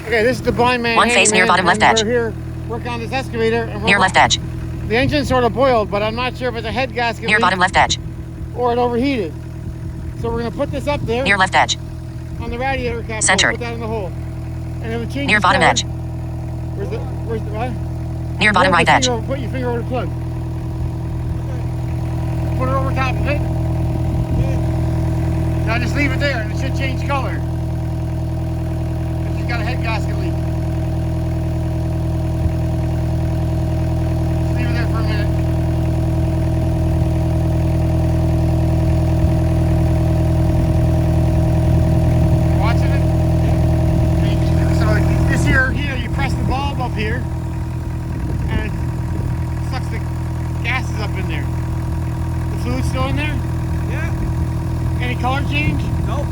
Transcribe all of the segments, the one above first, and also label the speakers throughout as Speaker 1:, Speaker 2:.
Speaker 1: Okay, this is the blind man.
Speaker 2: One face near bottom left edge.
Speaker 1: We're here working on this excavator. And
Speaker 2: Near left edge.
Speaker 1: The engine's sort of boiled, but I'm not sure if it's a head gasket
Speaker 2: Near bottom left edge.
Speaker 1: or it overheated. So we're going to put this up there.
Speaker 2: Near left edge.
Speaker 1: On the radiator cap.
Speaker 2: Centered.
Speaker 1: Put that in the hole. And if it changes
Speaker 2: Near bottom
Speaker 1: color,
Speaker 2: edge.
Speaker 1: Where's the what?
Speaker 2: Near bottom right edge.
Speaker 1: Put your finger over the plug. Put it over top of it. Now just leave it there and it should change color. If you've got a head gasket leak. Just leave it there for a minute. Watching it? Yeah. So this here, you press the bulb up here and it sucks the gases up in there. The fluid's still in there?
Speaker 3: Yeah.
Speaker 1: Any color change?
Speaker 3: Nope.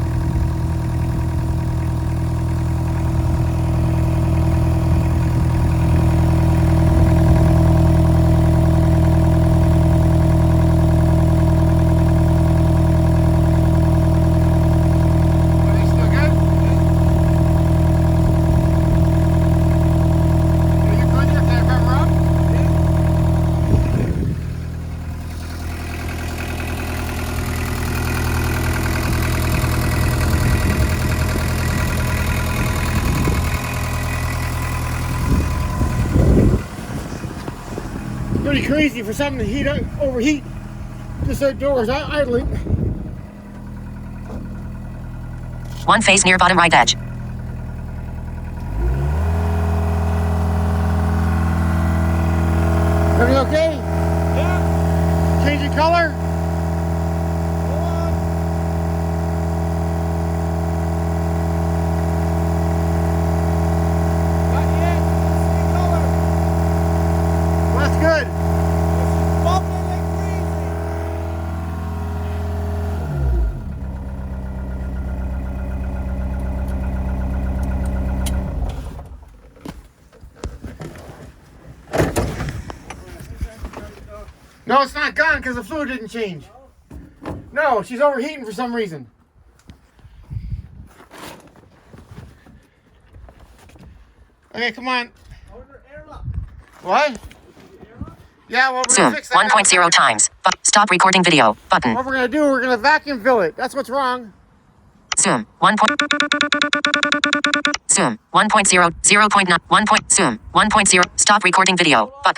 Speaker 1: Are they still good? Are you good there? Can I remember up? Pretty crazy for something to overheat. Just outdoors, idling.
Speaker 2: One face near bottom right edge.
Speaker 1: Everything okay?
Speaker 3: Yeah.
Speaker 1: Changing color?
Speaker 3: Hold on. Not yet. Let's see color.
Speaker 1: Well, that's good.
Speaker 3: This is bubbling like crazy.
Speaker 1: No, it's not gone because the fluid didn't change. No, she's overheating for some reason. Okay, come on.
Speaker 3: Order air lock.
Speaker 1: What? Yeah, well, we're
Speaker 2: Zoom.
Speaker 1: gonna fix that.
Speaker 2: 1.0 times. Stop recording video. Button.
Speaker 1: What we're gonna do, we're gonna vacuum fill it. That's what's wrong.
Speaker 2: Zoom. 1. Zoom. 1.0. 0.9. 1. Zoom. 1.0. Stop recording video. Button.